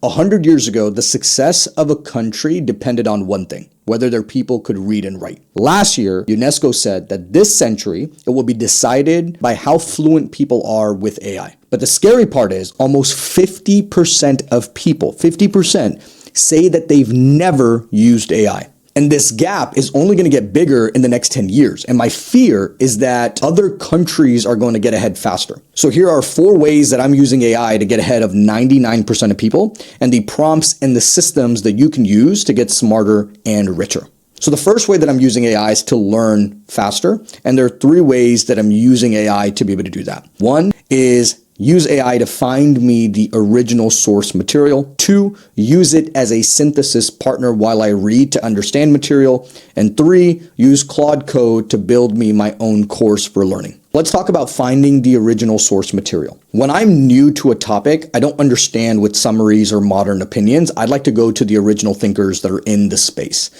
100 years ago, the success of a country depended on one thing, whether their people could read and write. Last year, UNESCO said that this century, it will be decided by how fluent people are with AI. But the scary part is almost 50% of people, 50%, say that they've never used AI. And this gap is only going to get bigger in the next 10 years. And my fear is that other countries are going to get ahead faster. So here are 4 ways that I'm using AI to get ahead of 99% of people, and the prompts and the systems that you can use to get smarter and richer. So the first way that I'm using AI is to learn faster. And there are 3 ways that I'm using AI to be able to do that. 1 is use AI to find me the original source material. 2, use it as a synthesis partner while I read to understand material. And 3, use Claude Code to build me my own course for learning. Let's talk about finding the original source material. When I'm new to a topic, I don't understand with summaries or modern opinions. I'd like to go to the original thinkers that are in the space.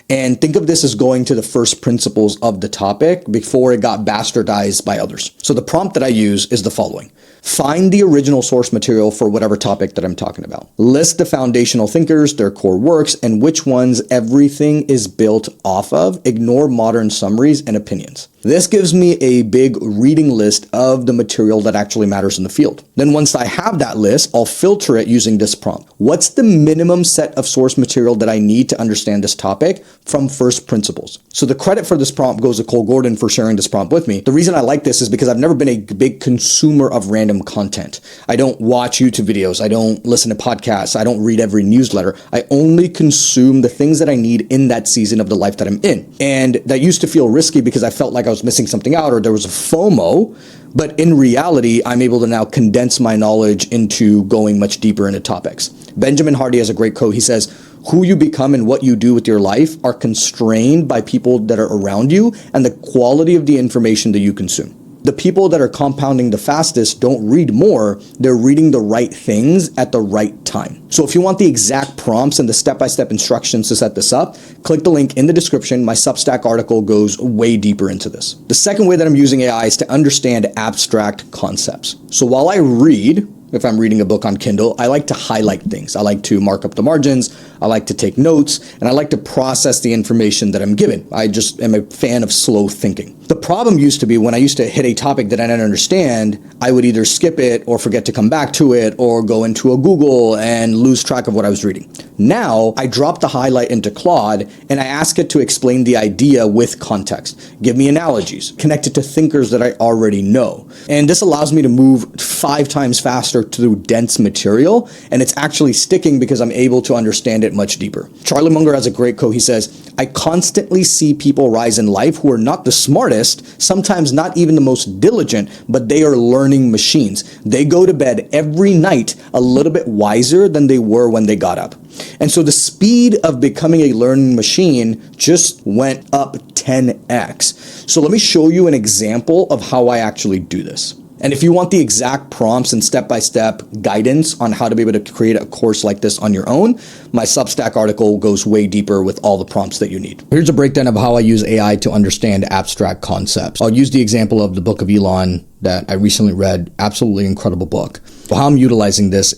And think of this as going to the first principles of the topic before it got bastardized by others. So the prompt that I use is the following. Find the original source material for whatever topic that I'm talking about. List the foundational thinkers, their core works, and which ones everything is built off of. Ignore modern summaries and opinions. This gives me a big reading list of the material that actually matters in the field. Then once I have that list, I'll filter it using this prompt. What's the minimum set of source material that I need to understand this topic from first principles? So the credit for this prompt goes to Cole Gordon for sharing this prompt with me. The reason I like this is because I've never been a big consumer of random content. I don't watch YouTube videos. I don't listen to podcasts. I don't read every newsletter. I only consume the things that I need in that season of the life that I'm in. And that used to feel risky because I felt like I was missing something out or there was a FOMO. But in reality, I'm able to now condense my knowledge into going much deeper into topics. Benjamin Hardy has a great quote. He says, who you become and what you do with your life are constrained by people that are around you and the quality of the information that you consume. The people that are compounding the fastest don't read more, they're reading the right things at the right time. So if you want the exact prompts and the step-by-step instructions to set this up, click the link in the description. My Substack article goes way deeper into this. The second way that I'm using AI is to understand abstract concepts. So while I read, if I'm reading a book on Kindle, I like to highlight things. I like to mark up the margins. I like to take notes, and I like to process the information that I'm given. I just am a fan of slow thinking. The problem used to be when I used to hit a topic that I didn't understand, I would either skip it or forget to come back to it or go into a Google and lose track of what I was reading. Now, I drop the highlight into Claude and I ask it to explain the idea with context. Give me analogies, connect it to thinkers that I already know. And this allows me to move 5 times faster through dense material, and it's actually sticking because I'm able to understand it much deeper. Charlie Munger has a great quote. He says, I constantly see people rise in life who are not the smartest, sometimes not even the most diligent, but they are learning machines. They go to bed every night a little bit wiser than they were when they got up. And so the speed of becoming a learning machine just went up 10x. So let me show you an example of how I actually do this. And if you want the exact prompts and step-by-step guidance on how to be able to create a course like this on your own, my Substack article goes way deeper with all the prompts that you need. Here's a breakdown of how I use AI to understand abstract concepts. I'll use the example of the Book of Elon that I recently read. Absolutely incredible book. How I'm utilizing this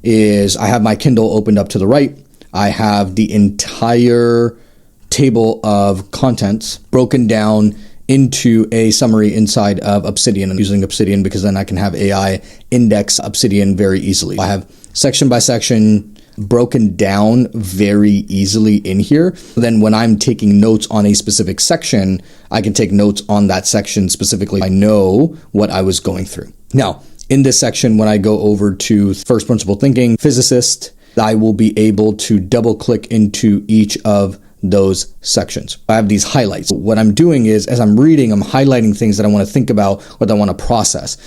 is I have my Kindle opened up to the right. I have the entire table of contents broken down into a summary inside of Obsidian. I'm using Obsidian because then I can have AI index Obsidian very easily. I have section by section broken down very easily in here. Then when I'm taking notes on a specific section, I can take notes on that section specifically. I know what I was going through. Now, in this section, when I go over to first principle thinking, physicist, I will be able to double click into each of those sections. I have these highlights. What I'm doing is, as I'm reading, I'm highlighting things that I want to think about or that I want to process.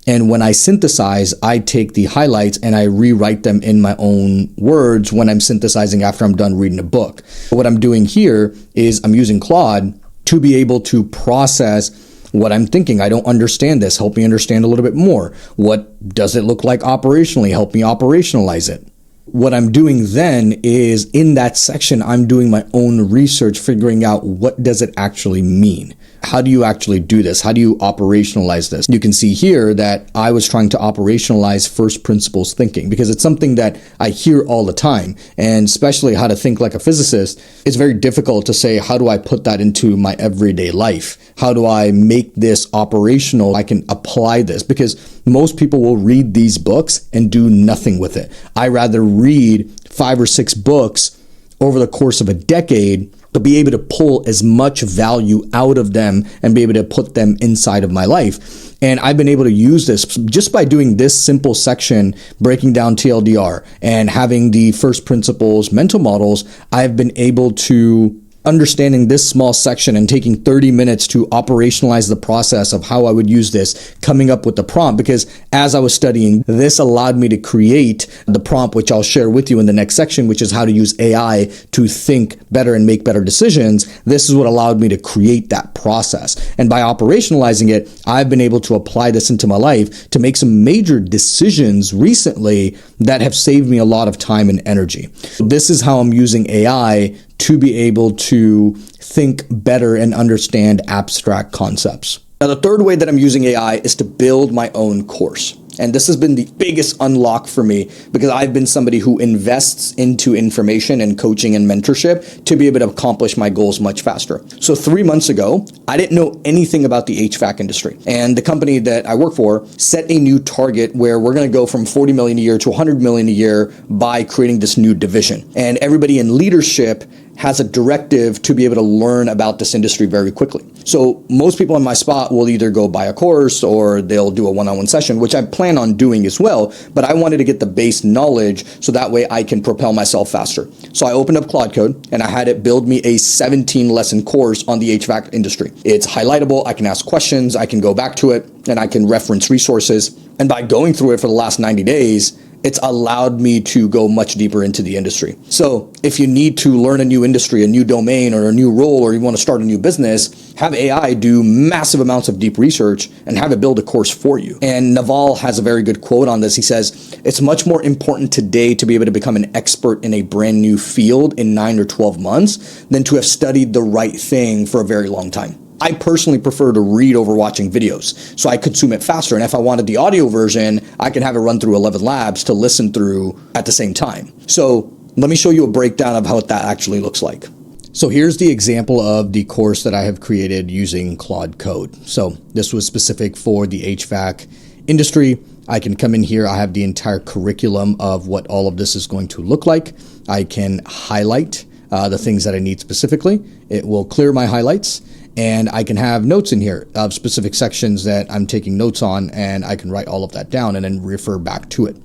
And when I synthesize, I take the highlights and I rewrite them in my own words when I'm synthesizing after I'm done reading a book. What I'm doing here is I'm using Claude to be able to process what I'm thinking. I don't understand this. Help me understand a little bit more. What does it look like operationally? Help me operationalize it. What I'm doing then is in that section, I'm doing my own research, figuring out what does it actually mean. how do you actually do this? How do you operationalize this? You can see here that I was trying to operationalize first principles thinking because it's something that I hear all the time, and especially how to think like a physicist. It's very difficult to say, how do I put that into my everyday life? How do I make this operational? I can apply this because most people will read these books and do nothing with it. I rather read 5 or 6 books over the course of a decade, but be able to pull as much value out of them and be able to put them inside of my life. And I've been able to use this just by doing this simple section, breaking down TLDR and having the first principles mental models. I've been able to understanding this small section and taking 30 minutes to operationalize the process of how I would use this, coming up with the prompt, because as I was studying, this allowed me to create the prompt, which I'll share with you in the next section, which is how to use AI to think better and make better decisions. This is what allowed me to create that process. And by operationalizing it, I've been able to apply this into my life to make some major decisions recently that have saved me a lot of time and energy. This is how I'm using AI to be able to think better and understand abstract concepts. Now, the third way that I'm using AI is to build my own course. And this has been the biggest unlock for me because I've been somebody who invests into information and coaching and mentorship to be able to accomplish my goals much faster. So 3 months ago, I didn't know anything about the HVAC industry. And the company that I work for set a new target where we're going to go from 40 million a year to 100 million a year by creating this new division. And everybody in leadership has a directive to be able to learn about this industry very quickly. So most people in my spot will either go buy a course or they'll do a one-on-one session, which I plan on doing as well, but I wanted to get the base knowledge so that way I can propel myself faster. So I opened up Claude Code and I had it build me a 17-lesson course on the HVAC industry. It's highlightable, I can ask questions, I can go back to it, and I can reference resources. And by going through it for the last 90 days, it's allowed me to go much deeper into the industry. So if you need to learn a new industry, a new domain, or a new role, or you want to start a new business, have AI do massive amounts of deep research and have it build a course for you. And Naval has a very good quote on this. He says, it's much more important today to be able to become an expert in a brand new field in 9 or 12 months than to have studied the right thing for a very long time. I personally prefer to read over watching videos, so I consume it faster. And if I wanted the audio version, I can have it run through 11 labs to listen through at the same time. So let me show you a breakdown of how that actually looks like. So here's the example of the course that I have created using Claude Code. So this was specific for the HVAC industry. I can come in here. I have the entire curriculum of what all of this is going to look like. I can highlight the things that I need specifically. It will clear my highlights. And I can have notes in here of specific sections that I'm taking notes on, and I can write all of that down and then refer back to it.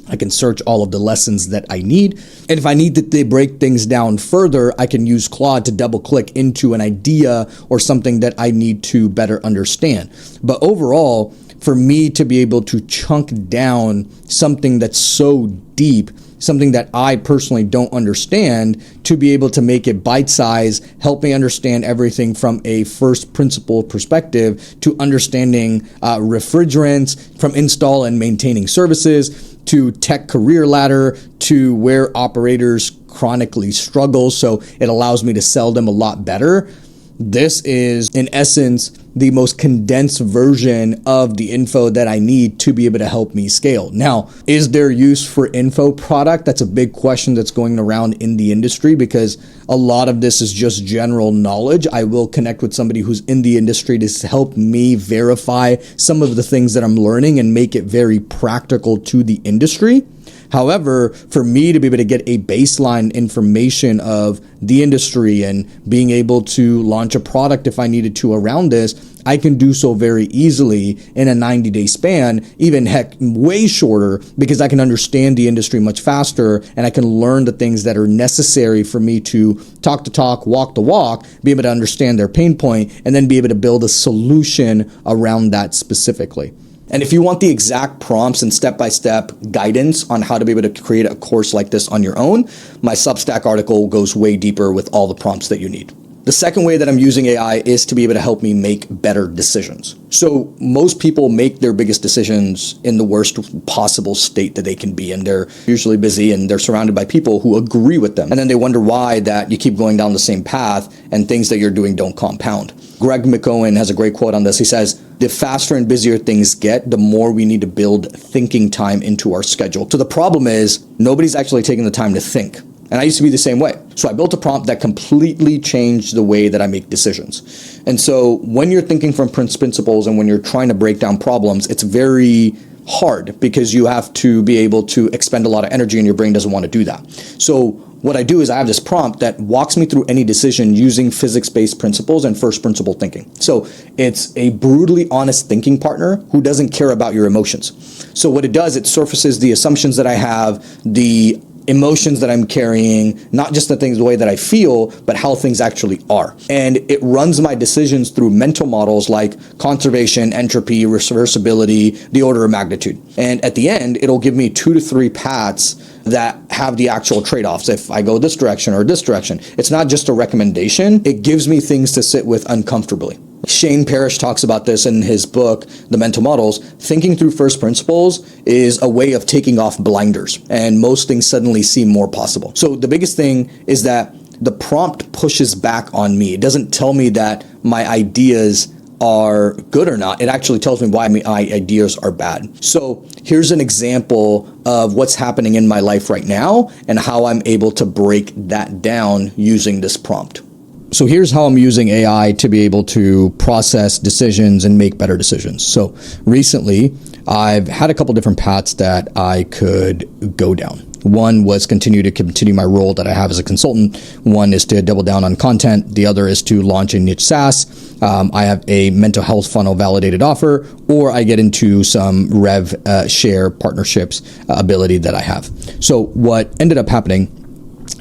I can search all of the lessons that I need. And if I need to break things down further, I can use Claude to double click into an idea or something that I need to better understand. But overall, for me to be able to chunk down something that's so deep, something that I personally don't understand, to be able to make it bite-sized, help me understand everything from a first principle perspective to understanding refrigerants, from install and maintaining services, to tech career ladder, to where operators chronically struggle. So it allows me to sell them a lot better. This is, in essence, the most condensed version of the info that I need to be able to help me scale. Now, is there use for info product? That's a big question that's going around in the industry because a lot of this is just general knowledge. I will connect with somebody who's in the industry to help me verify some of the things that I'm learning and make it very practical to the industry. However, for me to be able to get a baseline information of the industry and being able to launch a product if I needed to around this, I can do so very easily in a 90-day span, even heck, way shorter, because I can understand the industry much faster and I can learn the things that are necessary for me to talk the talk, walk the walk, be able to understand their pain point, and then be able to build a solution around that specifically. And if you want the exact prompts and step-by-step guidance on how to be able to create a course like this on your own, my Substack article goes way deeper with all the prompts that you need. The second way that I'm using AI is to be able to help me make better decisions. So most people make their biggest decisions in the worst possible state that they can be in. They're usually busy and they're surrounded by people who agree with them. And then they wonder why that you keep going down the same path and things that you're doing don't compound. Greg McKeown has a great quote on this. He says, the faster and busier things get, the more we need to build thinking time into our schedule. So the problem is nobody's actually taking the time to think. And I used to be the same way. So I built a prompt that completely changed the way that I make decisions. And so when you're thinking from principles and when you're trying to break down problems, it's very hard because you have to be able to expend a lot of energy and your brain doesn't want to do that. So what I do is I have this prompt that walks me through any decision using physics-based principles and first principle thinking. So it's a brutally honest thinking partner who doesn't care about your emotions. So what it does, it surfaces the assumptions that I have, the emotions that I'm carrying, not just the way that I feel, but how things actually are. And it runs my decisions through mental models like conservation, entropy, reversibility, the order of magnitude. And at the end, it'll give me 2 to 3 paths that have the actual trade-offs. If I go this direction or this direction, it's not just a recommendation. It gives me things to sit with uncomfortably. Shane Parrish talks about this in his book, The Mental Models. Thinking through first principles is a way of taking off blinders, and most things suddenly seem more possible. So the biggest thing is that the prompt pushes back on me. It doesn't tell me that my ideas are good or not. It actually tells me why my ideas are bad. So here's an example of what's happening in my life right now and how I'm able to break that down using this prompt. So here's how I'm using AI to be able to process decisions and make better decisions. So recently, I've had a couple different paths that I could go down. One was continue my role that I have as a consultant. One is to double down on content. The other is to launch a niche SaaS. I have a mental health funnel validated offer, or I get into some rev share partnerships ability that I have. So what ended up happening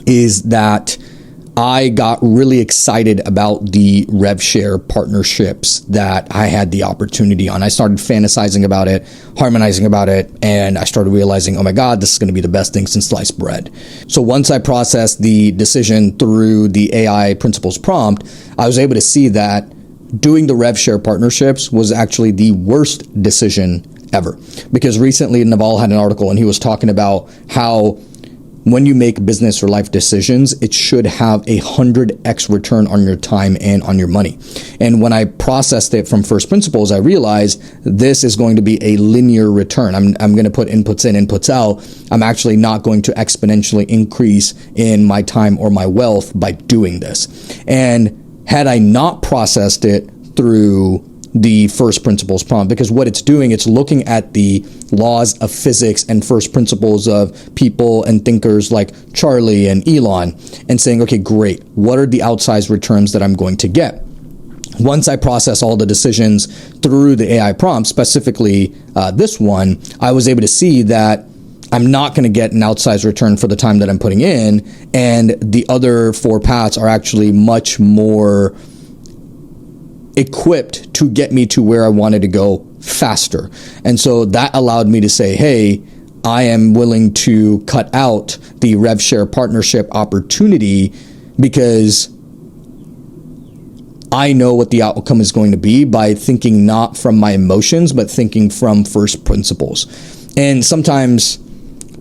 is that I got really excited about the rev share partnerships that I had the opportunity on. I started fantasizing about it, harmonizing about it, and I started realizing, oh my God, this is going to be the best thing since sliced bread. So once I processed the decision through the AI principles prompt, I was able to see that doing the rev share partnerships was actually the worst decision ever. Because recently Naval had an article and he was talking about how when you make business or life decisions, it should have 100x return on your time and on your money. And when I processed it from first principles, I realized this is going to be a linear return. I'm going to put inputs in, inputs out. I'm actually not going to exponentially increase in my time or my wealth by doing this. And had I not processed it through the first principles prompt, because what it's doing, it's looking at the laws of physics and first principles of people and thinkers like Charlie and Elon and saying, okay, great. What are the outsized returns that I'm going to get? Once I process all the decisions through the AI prompt, specifically this one, I was able to see that I'm not going to get an outsized return for the time that I'm putting in. And the other 4 paths are actually much more equipped to get me to where I wanted to go faster. And so that allowed me to say, hey, I am willing to cut out the rev share partnership opportunity because I know what the outcome is going to be by thinking not from my emotions, but thinking from first principles. And sometimes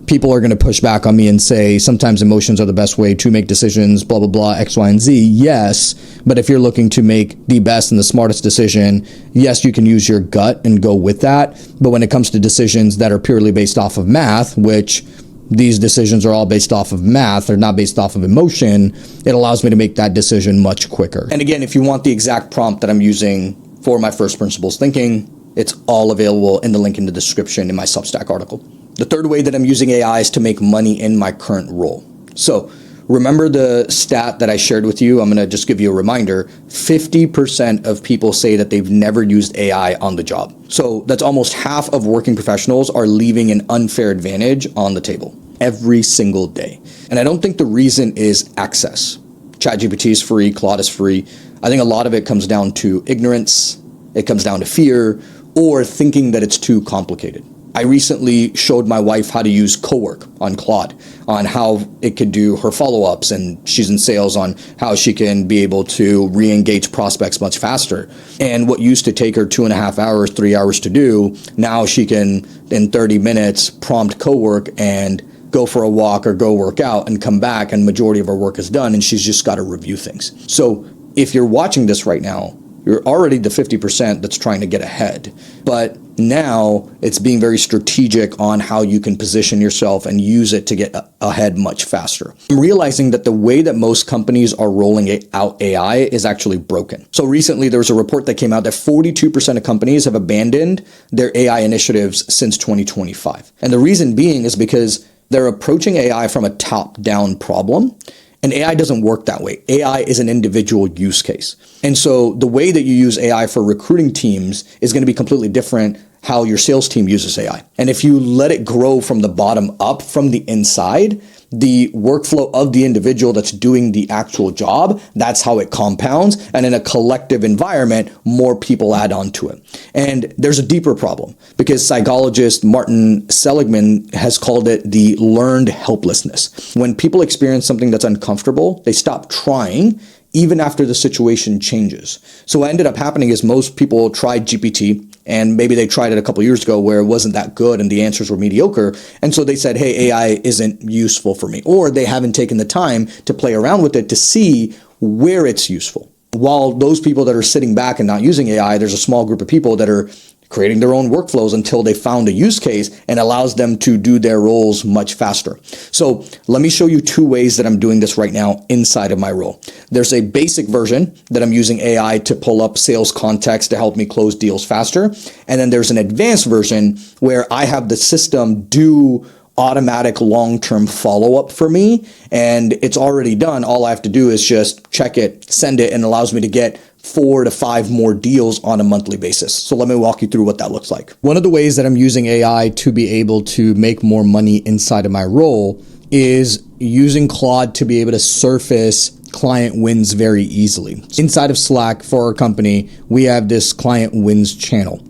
people are going to push back on me and say, sometimes emotions are the best way to make decisions, blah, blah, blah, X, Y, and Z. Yes, but if you're looking to make the best and the smartest decision, yes, you can use your gut and go with that. But when it comes to decisions that are purely based off of math, which these decisions are all based off of math, they're not based off of emotion, it allows me to make that decision much quicker. And again, if you want the exact prompt that I'm using for my first principles thinking, it's all available in the link in the description in my Substack article. The third way that I'm using AI is to make money in my current role. So remember the stat that I shared with you? I'm going to just give you a reminder. 50% of people say that they've never used AI on the job. So that's almost half of working professionals are leaving an unfair advantage on the table every single day. And I don't think the reason is access. ChatGPT is free, Claude is free. I think a lot of it comes down to ignorance. It comes down to fear or thinking that it's too complicated. I recently showed my wife how to use Cowork on Claude, on how it could do her follow-ups, and she's in sales, on how she can be able to re-engage prospects much faster. And what used to take her 2.5 hours, 3 hours to do, now she can, in 30 minutes, prompt Cowork and go for a walk or go work out and come back, and majority of her work is done, and she's just got to review things. So if you're watching this right now, you're already the 50% that's trying to get ahead. But now it's being very strategic on how you can position yourself and use it to get ahead much faster. I'm realizing that the way that most companies are rolling out AI is actually broken. So recently there was a report that came out that 42% of companies have abandoned their AI initiatives since 2025. And the reason being is because they're approaching AI from a top-down problem. And AI doesn't work that way. AI is an individual use case. And so the way that you use AI for recruiting teams is going to be completely different how your sales team uses AI. And if you let it grow from the bottom up, from the inside, the workflow of the individual that's doing the actual job, that's how it compounds. And in a collective environment, more people add on to it. And there's a deeper problem, because psychologist Martin Seligman has called it the learned helplessness. When people experience something that's uncomfortable, they stop trying even after the situation changes. So what ended up happening is most people tried GPT, and maybe they tried it a couple years ago where it wasn't that good and the answers were mediocre. And so they said, hey, AI isn't useful for me. Or they haven't taken the time to play around with it to see where it's useful. While those people that are sitting back and not using AI, there's a small group of people that are creating their own workflows until they found a use case and allows them to do their roles much faster. So let me show you 2 ways that I'm doing this right now inside of my role. There's a basic version that I'm using AI to pull up sales context to help me close deals faster. And then there's an advanced version where I have the system do automatic long-term follow-up for me, and it's already done. All I have to do is just check it, send it, and it allows me to get 4 to 5 more deals on a monthly basis. So let me walk you through what that looks like. One of the ways that I'm using AI to be able to make more money inside of my role is using Claude to be able to surface client wins very easily. Inside of Slack for our company, we have this client wins channel,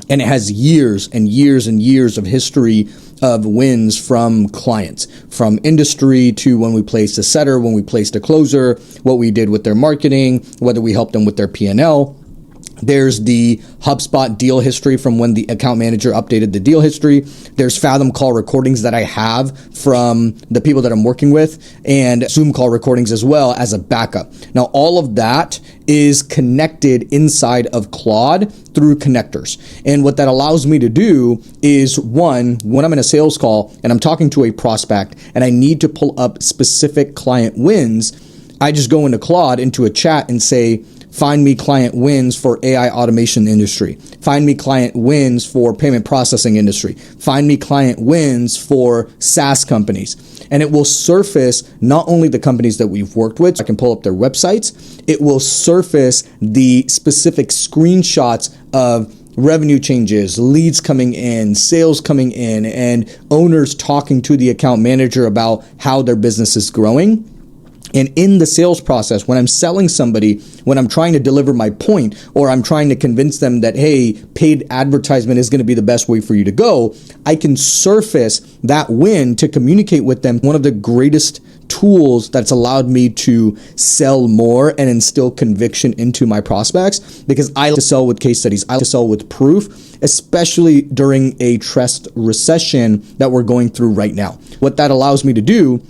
and it has years and years and years of history of wins from clients, from industry to when we placed a setter, when we placed a closer, what we did with their marketing, whether we helped them with their P&L. There's the HubSpot deal history from when the account manager updated the deal history. There's Fathom call recordings that I have from the people that I'm working with, and Zoom call recordings as well as a backup. Now, all of that is connected inside of Claude through connectors. And what that allows me to do is, one, when I'm in a sales call and I'm talking to a prospect and I need to pull up specific client wins, I just go into Claude, into a chat, and say, find me client wins for AI automation industry. Find me client wins for payment processing industry. Find me client wins for SaaS companies. And it will surface not only the companies that we've worked with, I can pull up their websites, it will surface the specific screenshots of revenue changes, leads coming in, sales coming in, and owners talking to the account manager about how their business is growing. And in the sales process, when I'm selling somebody, when I'm trying to deliver my point, or I'm trying to convince them that, hey, paid advertisement is going to be the best way for you to go, I can surface that win to communicate with them. One of the greatest tools that's allowed me to sell more and instill conviction into my prospects, because I like to sell with case studies. I like to sell with proof, especially during a trust recession that we're going through right now. What that allows me to do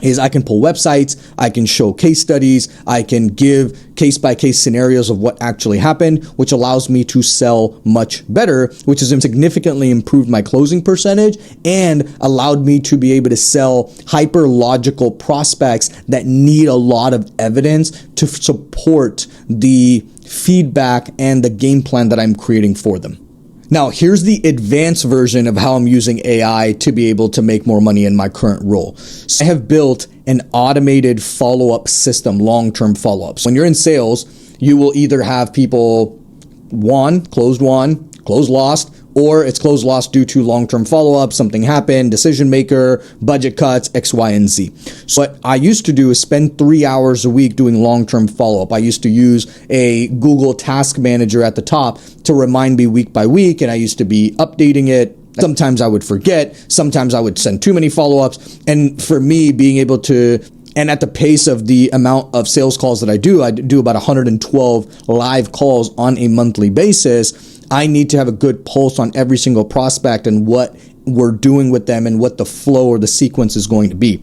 is I can pull websites, I can show case studies, I can give case-by-case scenarios of what actually happened, which allows me to sell much better, which has significantly improved my closing percentage and allowed me to be able to sell hyper-logical prospects that need a lot of evidence to support the feedback and the game plan that I'm creating for them. Now, here's the advanced version of how I'm using AI to be able to make more money in my current role. So I have built an automated follow-up system, long-term follow-ups. When you're in sales, you will either have people closed lost, or it's closed lost due to long-term follow-up, something happened, decision maker, budget cuts, X, Y, and Z. So what I used to do is spend 3 hours a week doing long-term follow-up. I used to use a Google Task Manager at the top to remind me week by week, and I used to be updating it Sometimes I would forget, sometimes I would send too many follow-ups. And for me, being able to, and at the pace of the amount of sales calls that I do about 112 live calls on a monthly basis. I need to have a good pulse on every single prospect and what we're doing with them and what the flow or the sequence is going to be.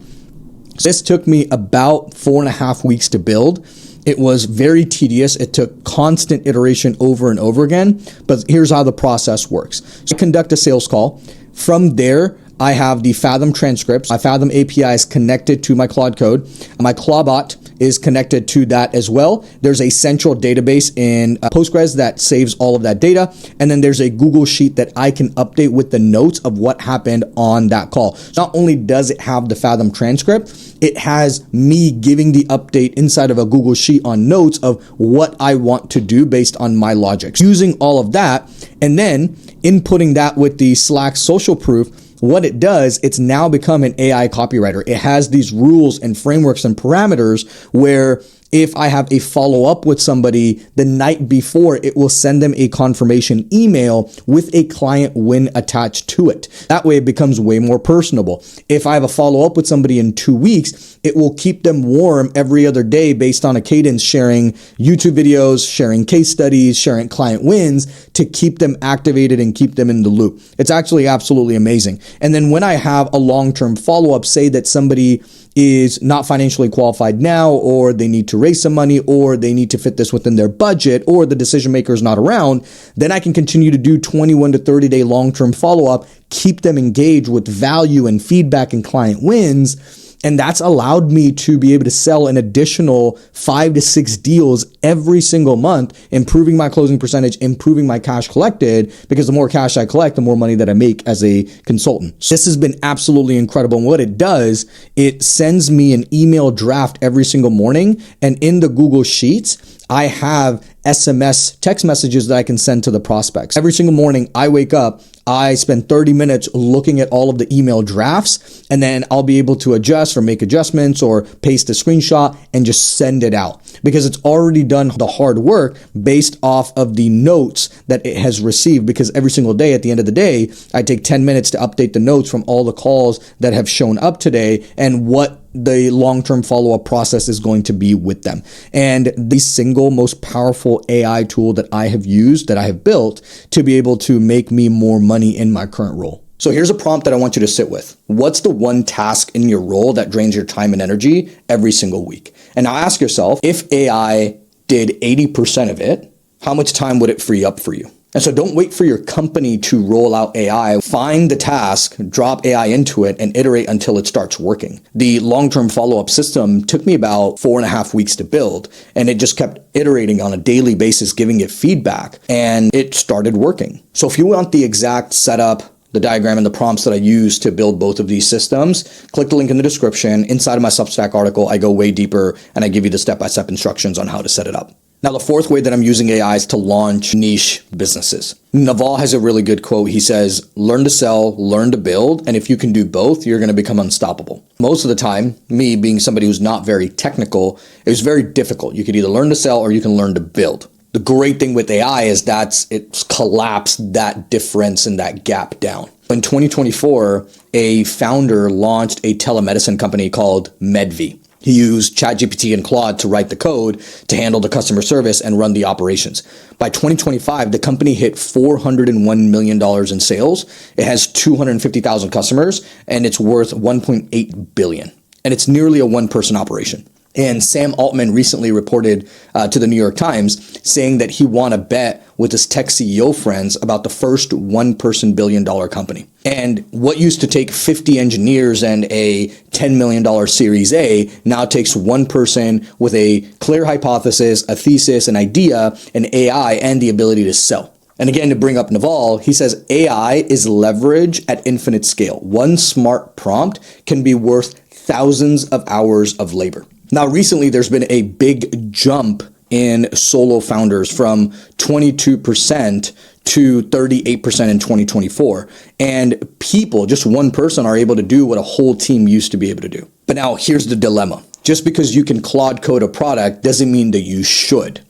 This took me about 4.5 weeks to build. It was very tedious. It took constant iteration over and over again, but here's how the process works. So I conduct a sales call. From there, I have the Fathom transcripts. My Fathom API is connected to my Claude Code. My Clawbot is connected to that as well. There's a central database in Postgres that saves all of that data. And then there's a Google Sheet that I can update with the notes of what happened on that call. So not only does it have the Fathom transcript, it has me giving the update inside of a Google Sheet on notes of what I want to do based on my logic. Using all of that and then inputting that with the Slack social proof, what it does, it's now become an AI copywriter. It has these rules and frameworks and parameters where if I have a follow-up with somebody the night before, it will send them a confirmation email with a client win attached to it. That way it becomes way more personable. If I have a follow-up with somebody in 2 weeks, it will keep them warm every other day based on a cadence, sharing YouTube videos, sharing case studies, sharing client wins to keep them activated and keep them in the loop. It's actually absolutely amazing. And then when I have a long-term follow-up, say that somebody is not financially qualified now, or they need to raise some money, or they need to fit this within their budget, or the decision maker is not around, then I can continue to do 21 to 30 day long-term follow-up, keep them engaged with value and feedback and client wins. And that's allowed me to be able to sell an additional 5 to 6 deals every single month, improving my closing percentage, improving my cash collected, because the more cash I collect, the more money that I make as a consultant. So this has been absolutely incredible. And what it does, it sends me an email draft every single morning. And in the Google Sheets, I have SMS text messages that I can send to the prospects. Every single morning I wake up, I spend 30 minutes looking at all of the email drafts, and then I'll be able to adjust or make adjustments or paste a screenshot and just send it out because it's already done the hard work based off of the notes that it has received. Because every single day at the end of the day, I take 10 minutes to update the notes from all the calls that have shown up today and what the long-term follow-up process is going to be with them. And the single most powerful AI tool that I have used, that I have built to be able to make me more money in my current role. So here's a prompt that I want you to sit with. What's the one task in your role that drains your time and energy every single week? And now ask yourself, if AI did 80% of it, how much time would it free up for you? And so don't wait for your company to roll out AI. Find the task, drop AI into it, and iterate until it starts working. The long-term follow-up system took me about 4.5 weeks to build, and it just kept iterating on a daily basis, giving it feedback, and it started working. So if you want the exact setup, the diagram, and the prompts that I use to build both of these systems, click the link in the description. Inside of my Substack article, I go way deeper, and I give you the step-by-step instructions on how to set it up. Now, the fourth way that I'm using AI is to launch niche businesses. Naval has a really good quote. He says, learn to sell, learn to build, and if you can do both, you're going to become unstoppable. Most of the time, me being somebody who's not very technical, it was very difficult. You could either learn to sell or you can learn to build. The great thing with AI is that it's collapsed that difference and that gap down. In 2024, a founder launched a telemedicine company called Medvi. He used ChatGPT and Claude to write the code to handle the customer service and run the operations. By 2025, the company hit $401 million in sales. It has 250,000 customers, and it's worth $1.8 billion. And it's nearly a one-person operation. And Sam Altman recently reported to the New York Times saying that he won a bet with his tech CEO friends about the first one-person billion-dollar company. And what used to take 50 engineers and a $10 million Series A now takes one person with a clear hypothesis, a thesis, an idea, an AI, and the ability to sell. And again, to bring up Naval, he says AI is leverage at infinite scale. One smart prompt can be worth thousands of hours of labor. Now, recently, there's been a big jump in solo founders from 22% to 38% in 2024. And people, just one person, are able to do what a whole team used to be able to do. But now here's the dilemma. Just because you can Claude code a product doesn't mean that you should.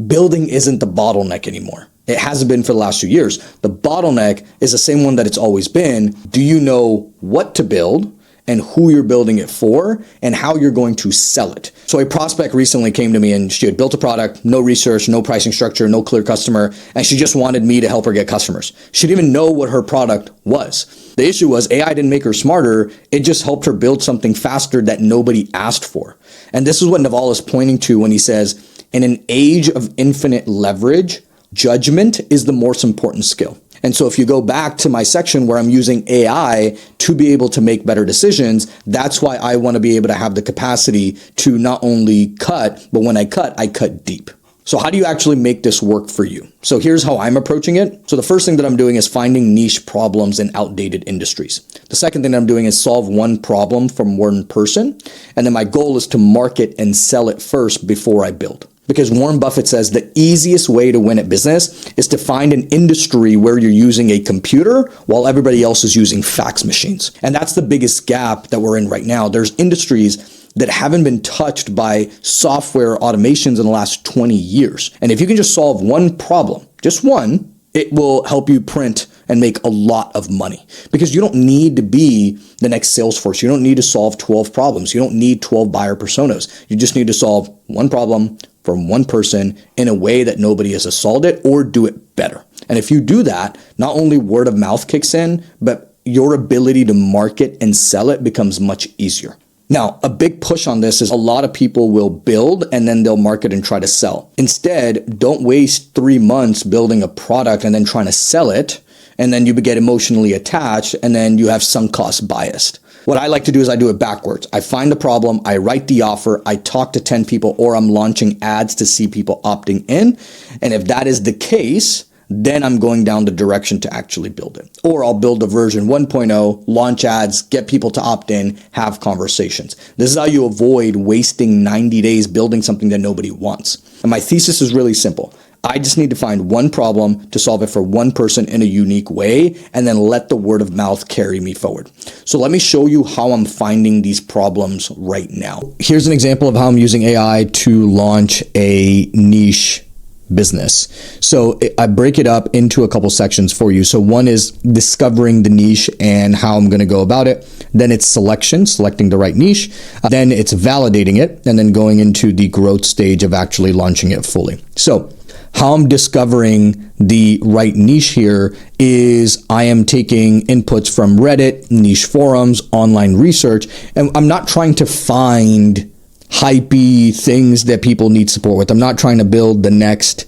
Building isn't the bottleneck anymore. It hasn't been for the last few years. The bottleneck is the same one that it's always been. Do you know what to build and who you're building it for and how you're going to sell it? So a prospect recently came to me and she had built a product, no research, no pricing structure, no clear customer, and she just wanted me to help her get customers. She didn't even know what her product was. The issue was AI didn't make her smarter. It just helped her build something faster that nobody asked for. And this is what Naval is pointing to when he says, in an age of infinite leverage, judgment is the most important skill. And so if you go back to my section where I'm using AI to be able to make better decisions, that's why I want to be able to have the capacity to not only cut, but when I cut deep. So how do you actually make this work for you? So here's how I'm approaching it. So the first thing that I'm doing is finding niche problems in outdated industries. The second thing that I'm doing is solve one problem from one person. And then my goal is to market and sell it first before I build. Because Warren Buffett says the easiest way to win at business is to find an industry where you're using a computer while everybody else is using fax machines. And that's the biggest gap that we're in right now. There's industries that haven't been touched by software automations in the last 20 years. And if you can just solve one problem, just one, it will help you print and make a lot of money, because you don't need to be the next Salesforce. You don't need to solve 12 problems. You don't need 12 buyer personas. You just need to solve one problem from one person in a way that nobody has solved it, or do it better. And if you do that, not only word of mouth kicks in, but your ability to market and sell it becomes much easier. Now, a big push on this is a lot of people will build and then they'll market and try to sell. Instead, don't waste 3 months building a product and then trying to sell it, and then you get emotionally attached, and then you have sunk cost biased. What I like to do is I do it backwards. I find the problem, I write the offer, I talk to 10 people, or I'm launching ads to see people opting in. And if that is the case, then I'm going down the direction to actually build it. Or I'll build a version 1.0, launch ads, get people to opt in, have conversations. This is how you avoid wasting 90 days building something that nobody wants. And my thesis is really simple. I just need to find one problem to solve it for one person in a unique way, and then let the word of mouth carry me forward. So let me show you how I'm finding these problems right now. Here's an example of how I'm using AI to launch a niche business. So I break it up into a couple sections for you. So one is discovering the niche and how I'm going to go about it. Then it's selecting the right niche. Then it's validating it, and then going into the growth stage of actually launching it fully. So how I'm discovering the right niche here is I am taking inputs from Reddit, niche forums, online research, and I'm not trying to find hypey things that people need support with. I'm not trying to build the next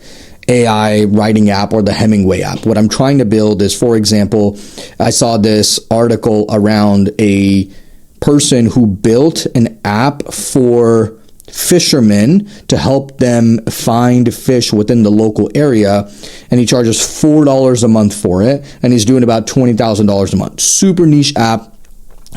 AI writing app or the Hemingway app. What I'm trying to build is, for example, I saw this article around a person who built an app for fishermen to help them find fish within the local area, and he charges $4 a month for it, and he's doing about $20,000 a month. Super niche app,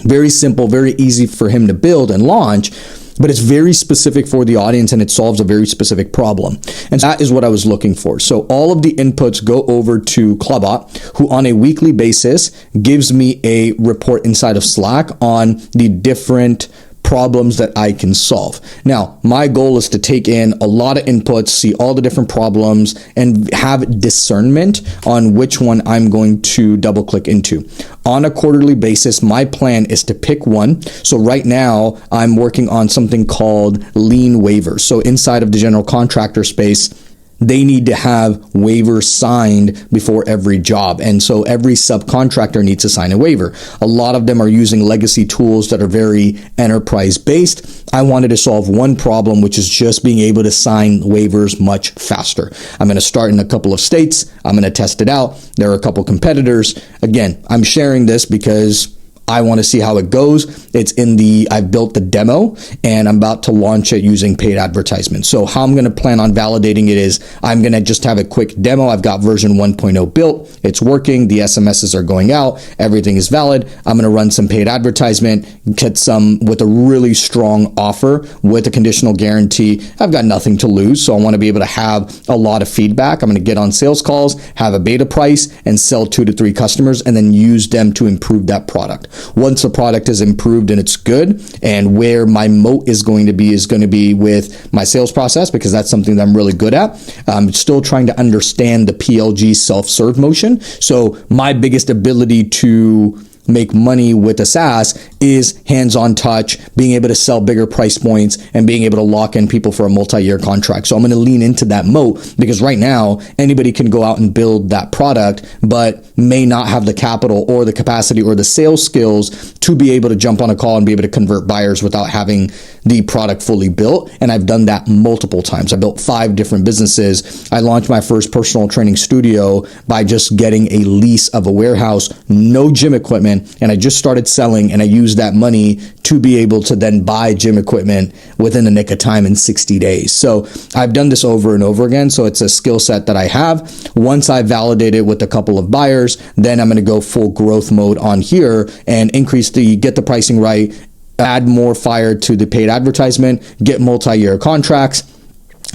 very simple, very easy for him to build and launch, but it's very specific for the audience and it solves a very specific problem. And that is what I was looking for. So all of the inputs go over to Clubot, who on a weekly basis gives me a report inside of Slack on the different problems that I can solve. Now, my goal is to take in a lot of inputs, see all the different problems, and have discernment on which one I'm going to double click into. On a quarterly basis, my plan is to pick one. So right now, I'm working on something called lien waivers. So inside of the general contractor space, they need to have waivers signed before every job. And so every subcontractor needs to sign a waiver. A lot of them are using legacy tools that are very enterprise based. I wanted to solve one problem, which is just being able to sign waivers much faster. I'm going to start in a couple of states. I'm going to test it out. There are a couple competitors. Again, I'm sharing this because I want to see how it goes. I've built the demo and I'm about to launch it using paid advertisements. So how I'm going to plan on validating it is I'm going to just have a quick demo. I've got version 1.0 built. It's working. The SMSs are going out. Everything is valid. I'm going to run some paid advertisement, get some with a really strong offer with a conditional guarantee. I've got nothing to lose. So I want to be able to have a lot of feedback. I'm going to get on sales calls, have a beta price, and sell 2 to 3 customers and then use them to improve that product. Once the product is improved and it's good, and where my moat is going to be with my sales process, because that's something that I'm really good at. I'm still trying to understand the PLG self-serve motion. So my biggest ability to make money with a SaaS is hands-on touch, being able to sell bigger price points, and being able to lock in people for a multi-year contract. So I'm going to lean into that moat, because right now anybody can go out and build that product, but may not have the capital or the capacity or the sales skills to be able to jump on a call and be able to convert buyers without having the product fully built. And I've done that multiple times. I built 5 different businesses. I launched my first personal training studio by just getting a lease of a warehouse, no gym equipment, and I just started selling, and I used that money to be able to then buy gym equipment within the nick of time in 60 days. So I've done this over and over again. So it's a skill set that I have. Once I validate it with a couple of buyers, then I'm going to go full growth mode on here and get the pricing right, add more fire to the paid advertisement, get multi-year contracts.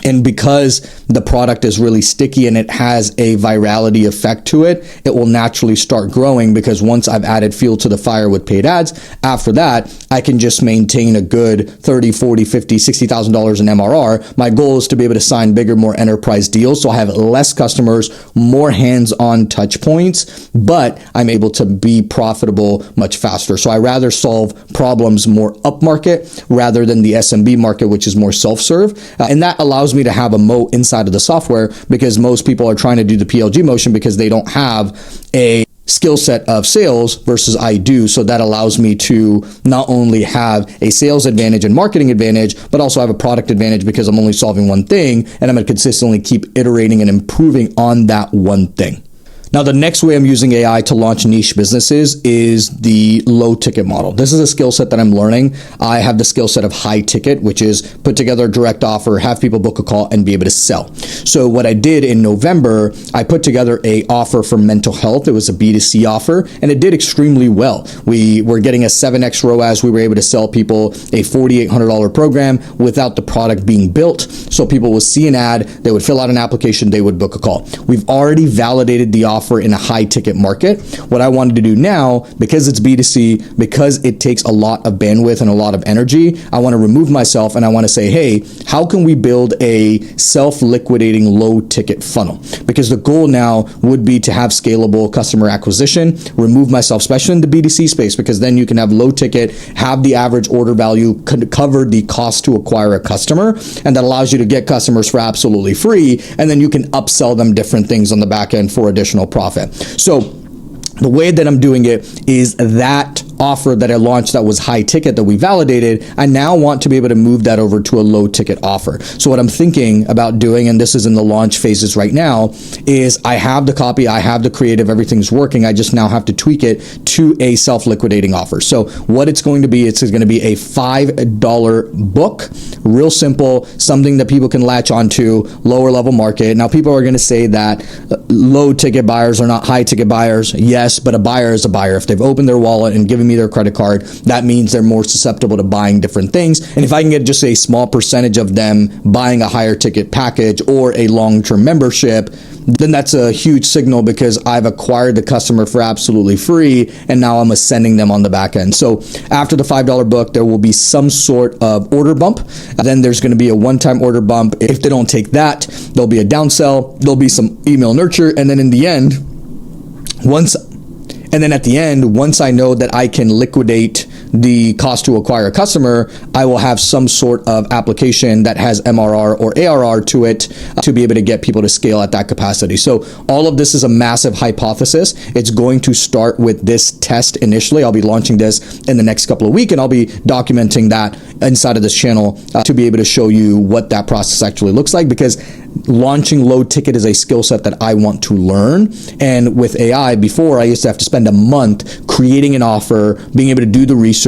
And because the product is really sticky and it has a virality effect to it, it will naturally start growing, because once I've added fuel to the fire with paid ads, after that, I can just maintain a good $30, $40, $50, $60,000 in MRR. My goal is to be able to sign bigger, more enterprise deals. So I have less customers, more hands-on touch points, but I'm able to be profitable much faster. So I rather solve problems more upmarket rather than the SMB market, which is more self-serve. And that allows me to have a moat inside of the software, because most people are trying to do the PLG motion because they don't have a skill set of sales versus I do. So that allows me to not only have a sales advantage and marketing advantage, but also have a product advantage, because I'm only solving one thing and I'm going to consistently keep iterating and improving on that one thing. Now, the next way I'm using AI to launch niche businesses is the low ticket model. This is a skill set that I'm learning. I have the skill set of high ticket, which is put together a direct offer, have people book a call, and be able to sell. So what I did in November, I put together a offer for mental health. It was a B2C offer, and it did extremely well. We were getting a 7x ROAS. We were able to sell people a $4,800 program without the product being built. So people would see an ad, they would fill out an application, they would book a call. We've already validated the offer in a high ticket market. What I wanted to do now, because it's B2C, because it takes a lot of bandwidth and a lot of energy, I want to remove myself and I want to say, hey, how can we build a self-liquidating low ticket funnel? Because the goal now would be to have scalable customer acquisition, remove myself, especially in the B2C space, because then you can have low ticket, have the average order value cover the cost to acquire a customer, and that allows you to get customers for absolutely free, and then you can upsell them different things on the back end for additional profit. So the way that I'm doing it is that offer that I launched that was high ticket that we validated, I now want to be able to move that over to a low ticket offer. So what I'm thinking about doing, and this is in the launch phases right now, is I have the copy, I have the creative, everything's working. I just now have to tweak it to a self-liquidating offer. So what it's going to be, it's going to be a $5 book, real simple, something that people can latch onto, lower level market. Now people are going to say that low ticket buyers are not high ticket buyers. Yes, but a buyer is a buyer. If they've opened their wallet and given me their credit card, that means they're more susceptible to buying different things. And if I can get just a small percentage of them buying a higher ticket package or a long-term membership, then that's a huge signal, because I've acquired the customer for absolutely free and now I'm ascending them on the back end. So after the $5 book, there will be some sort of order bump. Then there's going to be a one-time order bump. If they don't take that, there'll be a downsell, there'll be some email nurture, and then in the end, once I know that I can liquidate the cost to acquire a customer, I will have some sort of application that has MRR or ARR to it to be able to get people to scale at that capacity. So all of this is a massive hypothesis. It's going to start with this test initially. I'll be launching this in the next couple of weeks, and I'll be documenting that inside of this channel to be able to show you what that process actually looks like, because launching low ticket is a skill set that I want to learn. And with AI, before I used to have to spend a month creating an offer, being able to do the research,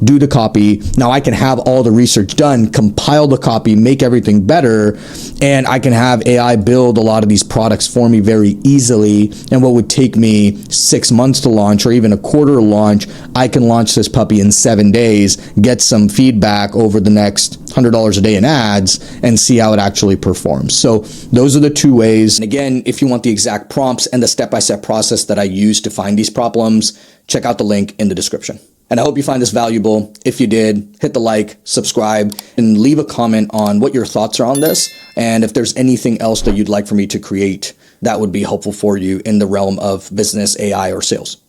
do the copy. Now I can have all the research done, compile the copy, make everything better, and I can have AI build a lot of these products for me very easily. And what would take me 6 months to launch or even a quarter to launch, I can launch this puppy in 7 days, get some feedback over the next $100 a day in ads, and see how it actually performs. So So those are the two ways. And again, if you want the exact prompts and the step-by-step process that I use to find these problems, check out the link in the description. And I hope you find this valuable. If you did, hit the like, subscribe, and leave a comment on what your thoughts are on this. And if there's anything else that you'd like for me to create, that would be helpful for you in the realm of business, AI, or sales.